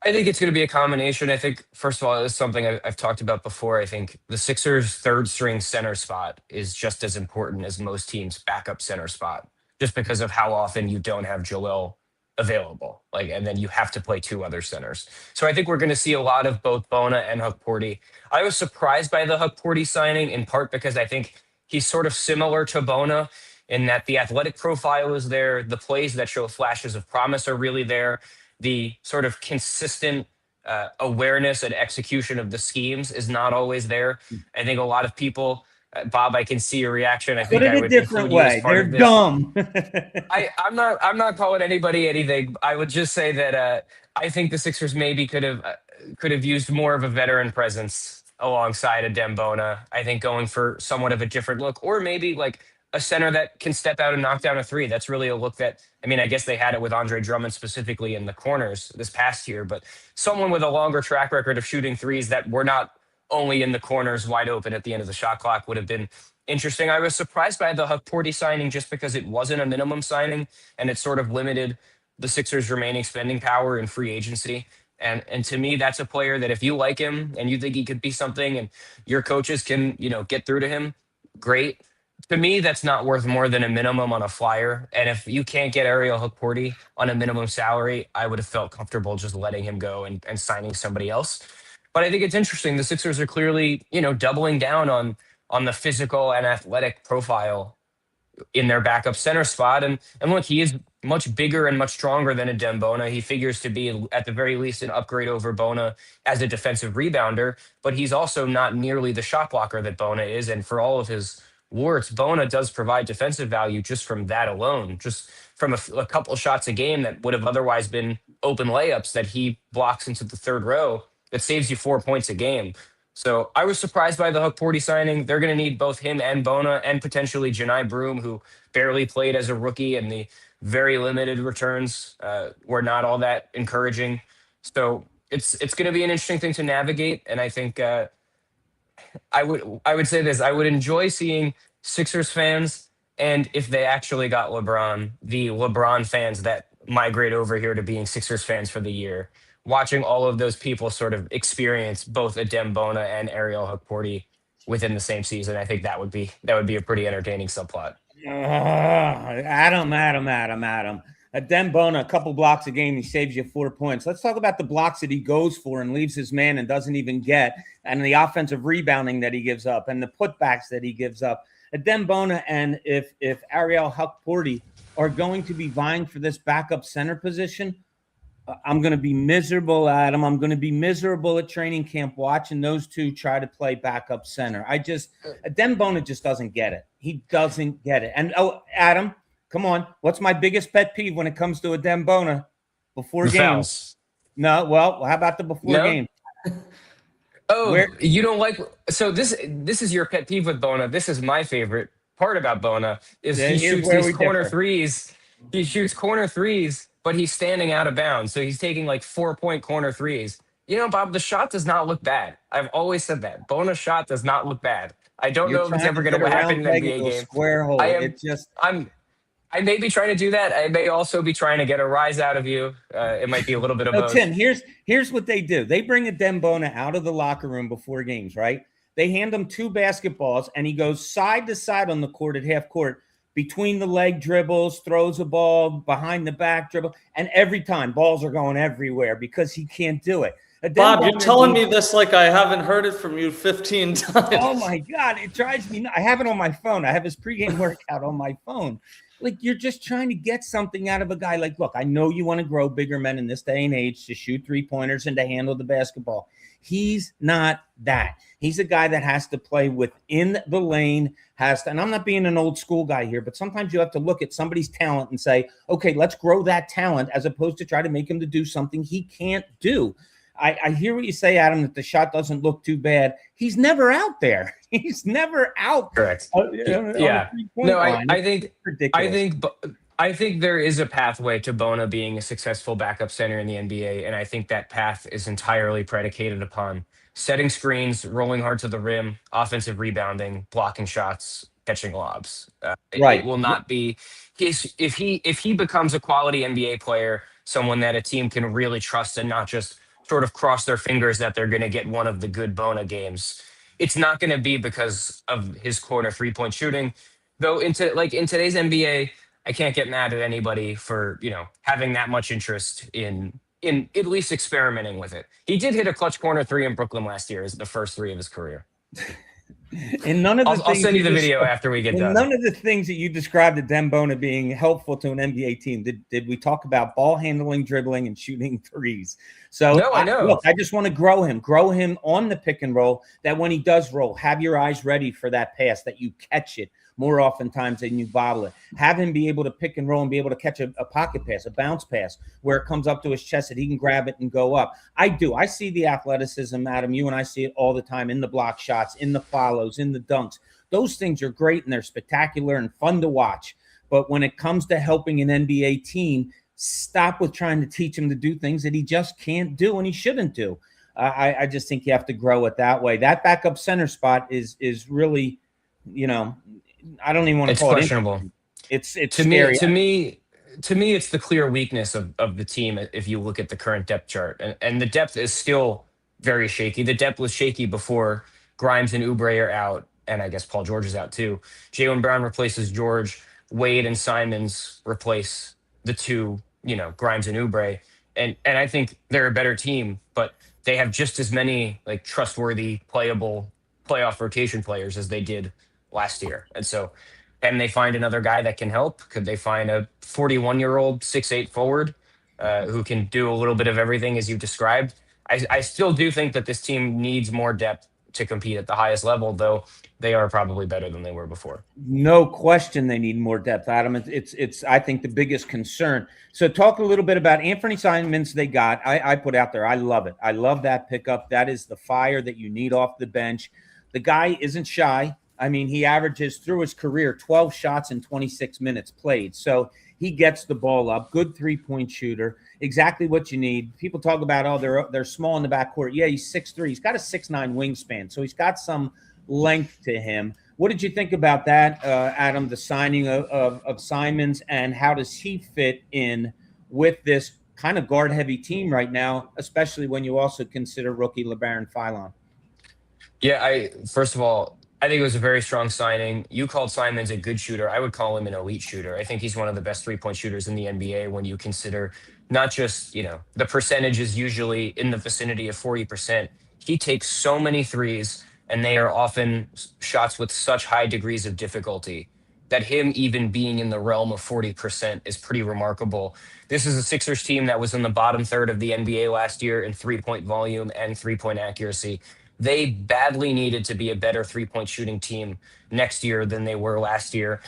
I think it's going to be a combination. I think, first of all, it's something I've talked about before. I think the Sixers' third string center spot is just as important as most teams' backup center spot, just because of how often you don't have Joel available. And then you have to play two other centers. So I think we're going to see a lot of both Bona and Hukporti. I was surprised by the Hukporti signing, in part because I think he's sort of similar to Bona in that the athletic profile is there. The plays that show flashes of promise are really there. The sort of consistent awareness and execution of the schemes is not always there. I think a lot of people, Bob, I can see your reaction. I think Put it I would a different way. They're dumb. I'm not calling anybody anything. I would just say that I think the Sixers maybe could have used more of a veteran presence alongside Adem Bona. I think going for somewhat of a different look, or maybe like a center that can step out and knock down a three. That's really a look that, I guess they had it with Andre Drummond specifically in the corners this past year, but someone with a longer track record of shooting threes that were not only in the corners wide open at the end of the shot clock would have been interesting. I was surprised by the Hukporti signing just because it wasn't a minimum signing and it sort of limited the Sixers' remaining spending power in free agency. And to me, that's a player that if you like him and you think he could be something and your coaches can, get through to him, great. To me, that's not worth more than a minimum on a flyer. And if you can't get Ariel Hukporti on a minimum salary, I would have felt comfortable just letting him go and signing somebody else. But I think it's interesting. The Sixers are clearly, doubling down on the physical and athletic profile in their backup center spot. And look, he is much bigger and much stronger than Adem Bona. He figures to be, at the very least, an upgrade over Bona as a defensive rebounder. But he's also not nearly the shot blocker that Bona is. And for all of his warts, Bona does provide defensive value just from that alone, just from a couple shots a game that would have otherwise been open layups that he blocks into the third row. That saves you 4 points a game. So I was surprised by the Hukporti signing. They're going to need both him and Bona and potentially Janai Broom, who barely played as a rookie, and the very limited returns were not all that encouraging. So it's going to be an interesting thing to navigate. And I think I would say this: I would enjoy seeing Sixers fans, and if they actually got LeBron, the LeBron fans that migrate over here to being Sixers fans for the year, watching all of those people sort of experience both Adem Bona and Ariel Hukporti within the same season. I think that would be a pretty entertaining subplot. Adam. Adem Bona, a couple blocks a game, he saves you 4 points. Let's talk about the blocks that he goes for and leaves his man and doesn't even get, and the offensive rebounding that he gives up and the putbacks that he gives up. Adem Bona, and if Ariel Hukporti are going to be vying for this backup center position, I'm going to be miserable, Adam. I'm going to be miserable at training camp watching those two try to play backup center. Adem Bona just doesn't get it. He doesn't get it. And, Adam, come on. What's my biggest pet peeve when it comes to Adem Bona? Before games. Fouls. No, well, how about the before game? You don't like – so this is your pet peeve with Bona. This is my favorite part about Bona is he shoots these corner threes. He shoots corner threes, but he's standing out of bounds. So he's taking like 4-point corner threes. Bob, the shot does not look bad. I've always said that. Bona's shot does not look bad. I don't know if it's ever going to happen in an NBA game. Square hole. I may be trying to do that. I may also be trying to get a rise out of you. It might be a little bit of both. Tim, here's what they do. They bring Adem Bona out of the locker room before games, right? They hand him 2 basketballs, and he goes side to side on the court at half court, between the leg dribbles, throws a ball, behind the back dribble, and every time balls are going everywhere because he can't do it. Bob, you're telling me this like I haven't heard it from you 15 times. Oh my God, it drives me nuts. I have it on my phone. I have his pregame workout on my phone. Like, you're just trying to get something out of a guy. Like, look, I know you want to grow bigger men in this day and age to shoot 3-pointers and to handle the basketball. He's not that. He's a guy that has to play within the lane, and I'm not being an old school guy here, but sometimes you have to look at somebody's talent and say, okay, let's grow that talent, as opposed to try to make him to do something he can't do. I hear what you say, Adam, that the shot doesn't look too bad. He's never out there. He's never out. Correct. Yeah. No, I think ridiculous. I think there is a pathway to Bona being a successful backup center in the NBA, and I think that path is entirely predicated upon setting screens, rolling hard to the rim, offensive rebounding, blocking shots, catching lobs. Right. It will not be if he becomes a quality NBA player, someone that a team can really trust and not just sort of cross their fingers that they're going to get one of the good Bona games. It's not going to be because of his corner 3-point shooting, though. In today's NBA, I can't get mad at anybody for having that much interest in at least experimenting with it. He did hit a clutch corner 3 in Brooklyn last year, as the first 3 of his career. And none of the I'll send you the video after we get done. None of the things that you described to Dem Bona being helpful to an NBA team did we talk about ball handling, dribbling, and shooting threes. So no, I know. Look, I just want to grow him on the pick and roll, that when he does roll, have your eyes ready for that pass, that you catch it more oftentimes than you bottle it. Have him be able to pick and roll and be able to catch a pocket pass, a bounce pass, where it comes up to his chest that he can grab it and go up. I see the athleticism, Adam. You and I see it all the time in the block shots, in the follows, in the dunks. Those things are great and they're spectacular and fun to watch. But when it comes to helping an NBA team, stop with trying to teach him to do things that he just can't do and he shouldn't do. I just think you have to grow it that way. That backup center spot is really, I don't even want to call questionable. It's scary. To me, it's the clear weakness of the team if you look at the current depth chart. And the depth is still very shaky. The depth was shaky before Grimes and Oubre are out, and I guess Paul George is out too. Jaylen Brown replaces George. Wade and Simons replace the two, Grimes and Oubre. And I think they're a better team, but they have just as many trustworthy, playable playoff rotation players as they did last year. And so, can they find another guy that can help? Could they find a 41-year-old 6'8" forward who can do a little bit of everything as you described? I still do think that this team needs more depth to compete at the highest level, though they are probably better than they were before. No question they need more depth, Adam. It's I think the biggest concern. So talk a little bit about Anthony Simons they got. I put out there. I love it. I love that pickup. That is the fire that you need off the bench. The guy isn't shy. I mean, he averages through his career 12 shots in 26 minutes played. So he gets the ball up. Good 3-point shooter. Exactly what you need. People talk about, they're small in the backcourt. Yeah, he's 6'3". He's got a 6'9" wingspan. So he's got some length to him. What did you think about that, Adam, the signing of Simons, and how does he fit in with this kind of guard-heavy team right now, especially when you also consider rookie LeBaron Philon? Yeah, first of all, I think it was a very strong signing. You called Simons a good shooter. I would call him an elite shooter. I think he's one of the best 3-point shooters in the NBA when you consider not just, the percentage is usually in the vicinity of 40%. He takes so many threes, and they are often shots with such high degrees of difficulty that him even being in the realm of 40% is pretty remarkable. This is a Sixers team that was in the bottom third of the NBA last year in 3-point volume and 3-point accuracy. They badly needed to be a better 3-point shooting team next year than they were last year.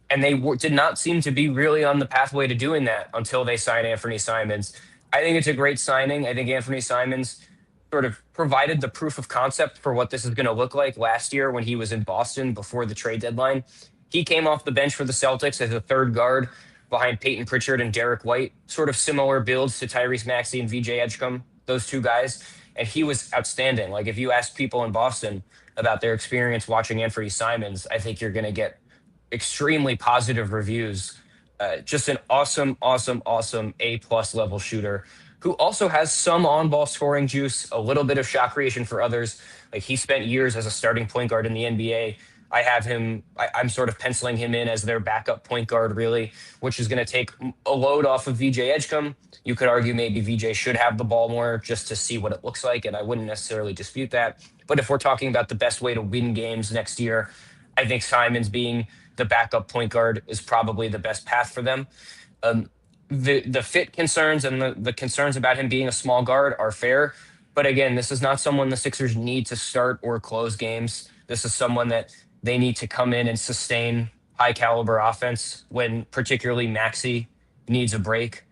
And they did not seem to be really on the pathway to doing that until they signed Anthony Simons. I think it's a great signing. I think Anthony Simons sort of provided the proof of concept for what this is going to look like last year when he was in Boston before the trade deadline. He came off the bench for the Celtics as a third guard behind Peyton Pritchard and Derek White, sort of similar builds to Tyrese Maxey and VJ Edgecombe, those two guys. And he was outstanding. Like, if you ask people in Boston about their experience watching Anthony Simons, I think you're going to get extremely positive reviews. Just an awesome A+ level shooter who also has some on-ball scoring juice, a little bit of shot creation for others. Like, he spent years as a starting point guard in the NBA I'm sort of penciling him in as their backup point guard, really, which is going to take a load off of VJ Edgecombe. You could argue maybe VJ should have the ball more just to see what it looks like, and I wouldn't necessarily dispute that. But if we're talking about the best way to win games next year, I think Simons being the backup point guard is probably the best path for them. Um, the fit concerns and the concerns about him being a small guard are fair. But again, this is not someone the Sixers need to start or close games. This is someone that they need to come in and sustain high caliber offense when particularly Maxey needs a break.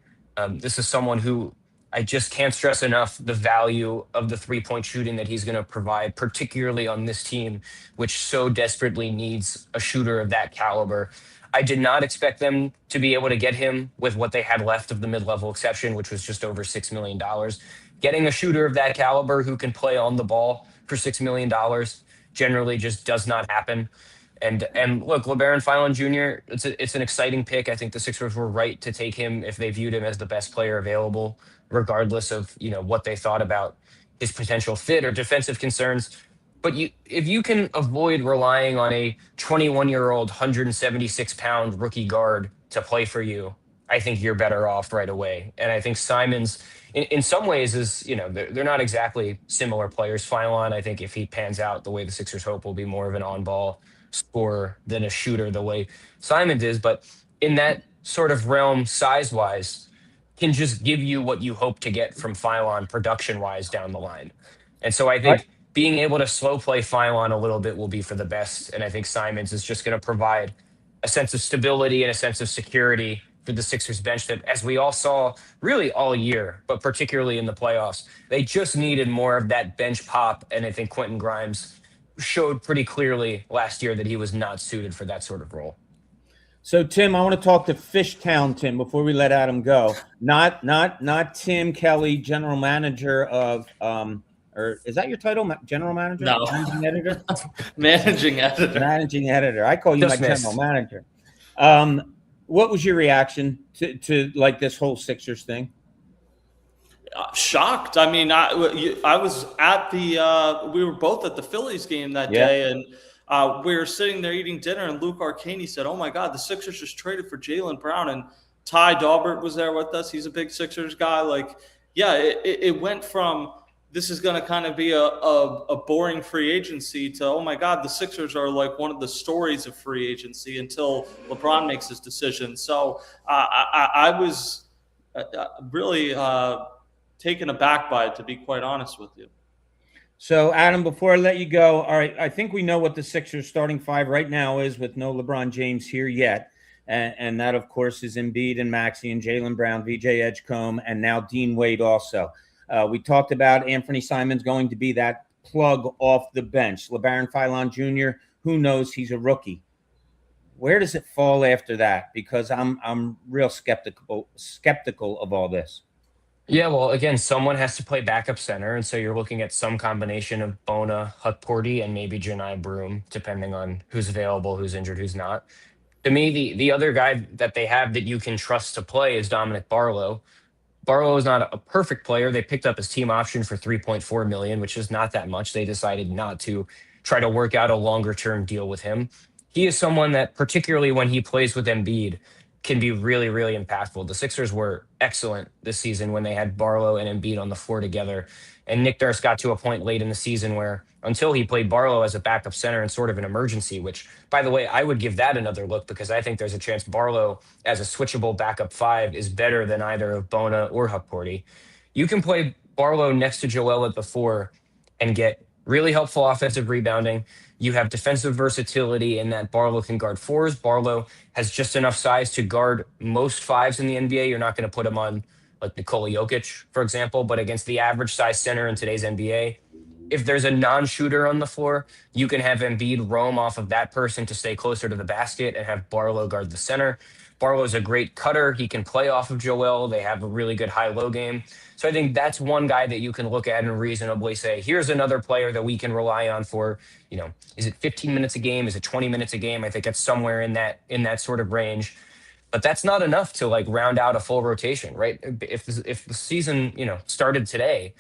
This is someone who I just can't stress enough the value of the 3-point shooting that he's going to provide, particularly on this team, which so desperately needs a shooter of that caliber. I did not expect them to be able to get him with what they had left of the mid-level exception, which was just over $6 million. Getting a shooter of that caliber who can play on the ball for $6 million generally just does not happen. And look, LeBaron Fallon Jr., it's an exciting pick. I think the Sixers were right to take him if they viewed him as the best player available, regardless of what they thought about his potential fit or defensive concerns. But if you can avoid relying on a 21-year-old, 176-pound rookie guard to play for you, I think you're better off right away. And I think Simons, in some ways, they're not exactly similar players. Philon, I think if he pans out the way the Sixers hope, will be more of an on-ball scorer than a shooter the way Simons is. But in that sort of realm, size-wise, can just give you what you hope to get from Philon production-wise down the line. And so I think being able to slow play Philon a little bit will be for the best. And I think Simons is just going to provide a sense of stability and a sense of security for the Sixers bench that, as we all saw really all year, but particularly in the playoffs, they just needed more of that bench pop. And I think Quentin Grimes showed pretty clearly last year that he was not suited for that sort of role. So, Tim, I want to talk to Fishtown Tim before we let Adam go. Not Tim Kelly, general manager of or is that your title, general manager? No. Managing editor? Managing editor. Managing editor. I call you my general manager. What was your reaction to like this whole Sixers thing? Shocked. I mean, I was at we were both at the Phillies game that day, and we were sitting there eating dinner, and Luke Arcaney said, "Oh my God, the Sixers just traded for Jaylen Brown," and Ty Daubert was there with us. He's a big Sixers guy. Like, yeah, it went from this is going to kind of be a boring free agency to, oh my God, the Sixers are like one of the stories of free agency until LeBron makes his decision. So I was really taken aback by it, to be quite honest with you. So, Adam, before I let you go, all right, I think we know what the Sixers starting five right now is with no LeBron James here yet. And that, of course, is Embiid and Maxey and Jaylen Brown, VJ Edgecombe, and now Dean Wade also. We talked about Anthony Simons going to be that plug off the bench. LeBaron Fallon Jr., who knows, he's a rookie. Where does it fall after that? Because I'm real skeptical of all this. Yeah, well, again, someone has to play backup center, and so you're looking at some combination of Bona, Hutporty, and maybe Janai Broom, depending on who's available, who's injured, who's not. To me, the other guy that they have that you can trust to play is Dominic Barlow. Barlow is not a perfect player. They picked up his team option for $3.4 million, which is not that much. They decided not to try to work out a longer-term deal with him. He is someone that, particularly when he plays with Embiid, can be really, really impactful. The Sixers were excellent this season when they had Barlow and Embiid on the floor together. And Nick Nurse got to a point late in the season where, until he played Barlow as a backup center in sort of an emergency, which, by the way, I would give that another look because I think there's a chance Barlow as a switchable backup five is better than either of Bona or Hutporty. You can play Barlow next to Joel at the four and get really helpful offensive rebounding. You have defensive versatility in that Barlow can guard fours. Barlow has just enough size to guard most fives in the NBA. You're not going to put him on like Nikola Jokic, for example, but against the average size center in today's NBA, if there's a non-shooter on the floor, you can have Embiid roam off of that person to stay closer to the basket and have Barlow guard the center. Barlow's a great cutter. He can play off of Joel. They have a really good high-low game. So I think that's one guy that you can look at and reasonably say, here's another player that we can rely on for, is it 15 minutes a game? Is it 20 minutes a game? I think it's somewhere in that sort of range. But that's not enough to like round out a full rotation, right? If the season, started today,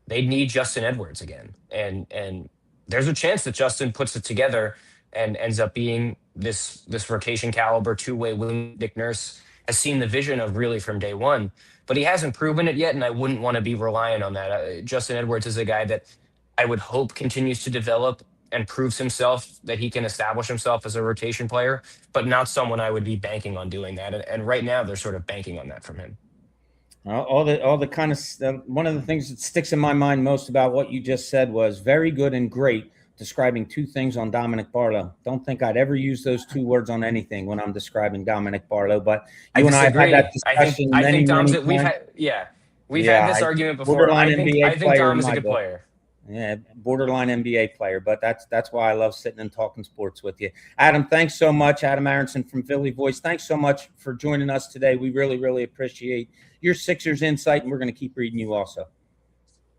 they'd need Justin Edwards again. And there's a chance that Justin puts it together and ends up being this rotation caliber two-way wing. Nick Nurse has seen the vision of really from day one, but he hasn't proven it yet, and I wouldn't want to be reliant on that. Justin Edwards is a guy that I would hope continues to develop and proves himself that he can establish himself as a rotation player, but not someone I would be banking on doing that. And right now, they're sort of banking on that from him. All the kind of one of the things that sticks in my mind most about what you just said was very good and great, describing two things on Dominic Barlow. Don't think I'd ever use those two words on anything when I'm describing Dominic Barlow, but you and I have had that discussion many times. We've had this argument before. I think Dom's a good player. Yeah, borderline NBA player, but that's why I love sitting and talking sports with you. Adam, thanks so much. Adam Aaronson from Philly Voice. Thanks so much for joining us today. We really, really appreciate your Sixers insight, and we're going to keep reading you also.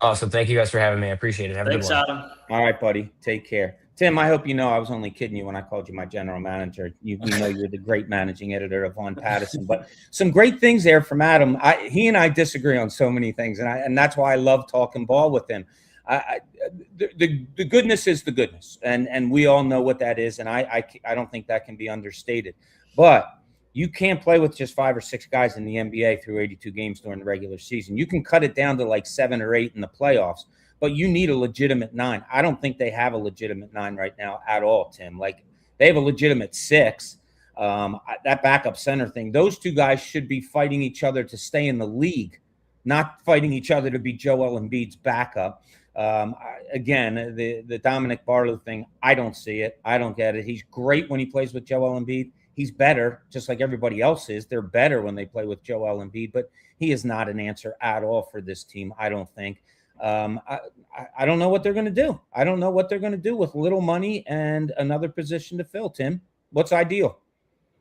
Awesome. Thank you guys for having me. I appreciate it. Have a good one. Thanks, Adam. All right, buddy. Take care. Tim, I hope you know I was only kidding you when I called you my general manager. You know you're the great managing editor of OnPattison. But some great things there from Adam. He and I disagree on so many things, and that's why I love talking ball with him. The goodness is the goodness, and we all know what that is, and I don't think that can be understated. But you can't play with just 5 or 6 guys in the NBA through 82 games during the regular season. You can cut it down to like 7 or 8 in the playoffs, but you need a legitimate 9. I don't think they have a legitimate 9 right now at all, Tim. Like, they have a legitimate 6. That backup center thing, those two guys should be fighting each other to stay in the league, not fighting each other to be Joel Embiid's backup. Again, the Dominic Barlow thing, I don't see it. I don't get it. He's great when he plays with Joel Embiid. He's better, just like everybody else is. They're better when they play with Joel Embiid, but he is not an answer at all for this team, I don't think. I don't know what they're going to do. I don't know what they're going to do with little money and another position to fill, Tim. What's ideal?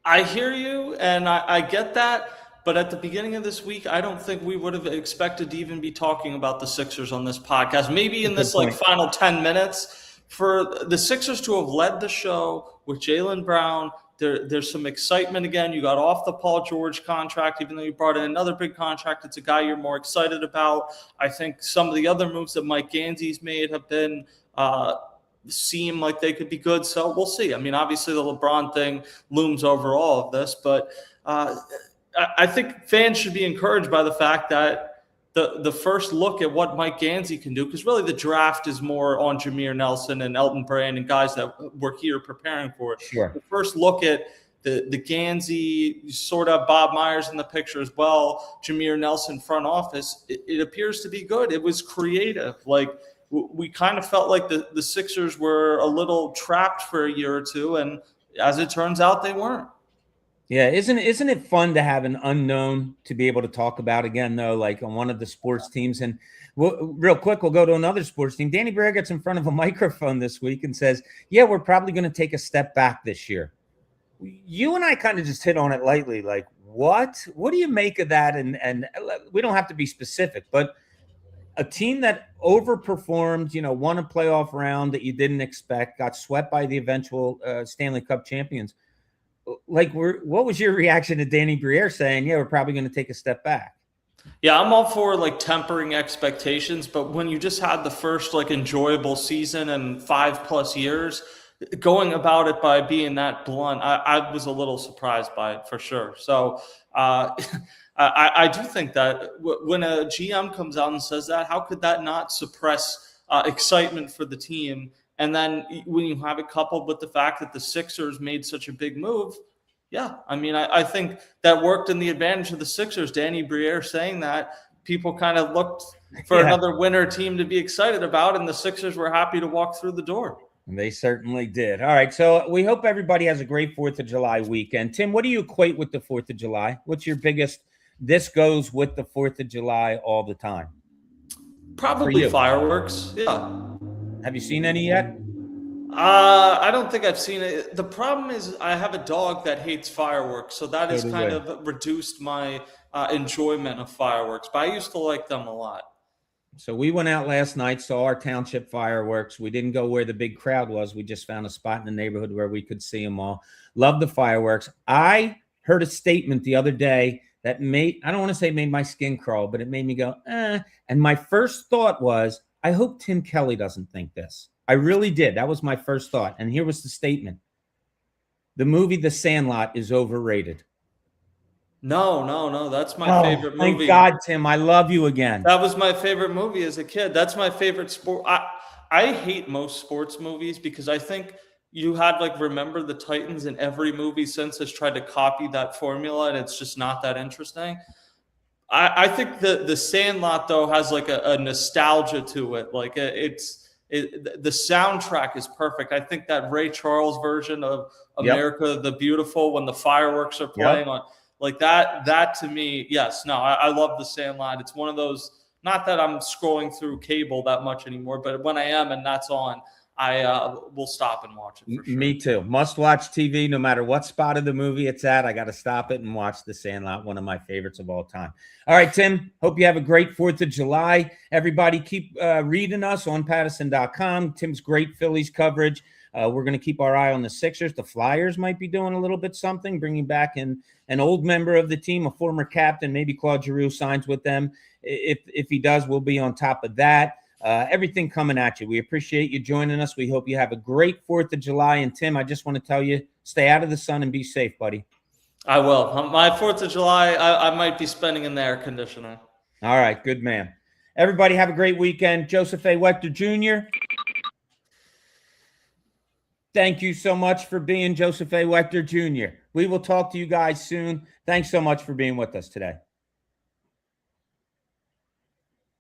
I hear you, and I get that. But at the beginning of this week, I don't think we would have expected to even be talking about the Sixers on this podcast. Maybe in this final 10 minutes. For the Sixers to have led the show with Jaylen Brown, there's some excitement again. You got off the Paul George contract, even though you brought in another big contract. It's a guy you're more excited about. I think some of the other moves that Mike Ganzi's made have been seem like they could be good. So we'll see. I mean, obviously the LeBron thing looms over all of this, but I think fans should be encouraged by the fact that the first look at what Mike Ganzi can do, because really the draft is more on Jameer Nelson and Elton Brand and guys that were here preparing for it. Sure. The first look at the Ganzi, sort of Bob Myers in the picture as well, Jameer Nelson front office, it appears to be good. It was creative. Like, we kind of felt like the Sixers were a little trapped for a year or two, and as it turns out, they weren't. Yeah, isn't it fun to have an unknown to be able to talk about again, though, like on one of the sports teams? And real quick, we'll go to another sports team. Danny Briere gets in front of a microphone this week and says, yeah, we're probably going to take a step back this year. You and I kind of just hit on it lightly, like, what do you make of that? And we don't have to be specific, but a team that overperformed, won a playoff round that you didn't expect, got swept by the eventual Stanley Cup champions. Like, what was your reaction to Danny Briere saying, yeah, we're probably going to take a step back? Yeah, I'm all for like tempering expectations, but when you just had the first like enjoyable season in 5+ years, going about it by being that blunt, I was a little surprised by it for sure. So I do think that when a GM comes out and says that, how could that not suppress excitement for the team? And then when you have it coupled with the fact that the Sixers made such a big move, yeah, I mean, I think that worked in the advantage of the Sixers. Danny Briere saying that, people kind of looked for another winner team to be excited about, and the Sixers were happy to walk through the door. They certainly did. All right, so we hope everybody has a great 4th of July weekend. Tim, what do you equate with the 4th of July? What's your biggest, this goes with the 4th of July all the time? Probably fireworks, yeah. Have you seen any yet? I don't think I've seen it. The problem is I have a dog that hates fireworks, so that has kind of reduced my enjoyment of fireworks. But I used to like them a lot. So we went out last night, saw our township fireworks. We didn't go where the big crowd was. We just found a spot in the neighborhood where we could see them all. Love the fireworks. I heard a statement the other day that I don't want to say made my skin crawl, but it made me go, eh. And my first thought was, I hope Tim Kelly doesn't think this. I really did. That was my first thought. And here was the statement. The movie The Sandlot is overrated. No. That's my favorite movie. Thank God, Tim. I love you again. That was my favorite movie as a kid. That's my favorite sport. I hate most sports movies because I think you had like Remember the Titans, and every movie since has tried to copy that formula, and it's just not that interesting. I think the Sandlot though has like a nostalgia to it. Like the soundtrack is perfect. I think that Ray Charles version of America the Beautiful, when the fireworks are playing on, like that to me, yes, no, I love the Sandlot. It's one of those, not that I'm scrolling through cable that much anymore, but when I am and that's on, I will stop and watch it for sure. Me too. Must watch TV, no matter what spot of the movie it's at. I got to stop it and watch The Sandlot, one of my favorites of all time. All right, Tim, hope you have a great 4th of July. Everybody keep reading us on OnPattison.com. Tim's great Phillies coverage. We're going to keep our eye on the Sixers. The Flyers might be doing a little bit something, bringing back an old member of the team, a former captain. Maybe Claude Giroux signs with them. If he does, we'll be on top of that. Everything coming at you. We appreciate you joining us. We hope you have a great 4th of July. And Tim, I just want to tell you, stay out of the sun and be safe, buddy. I will. My 4th of July, I might be spending in the air conditioner. All right. Good man. Everybody have a great weekend. Joseph A. Wechter Jr., thank you so much for being Joseph A. Wechter Jr. We will talk to you guys soon. Thanks so much for being with us today.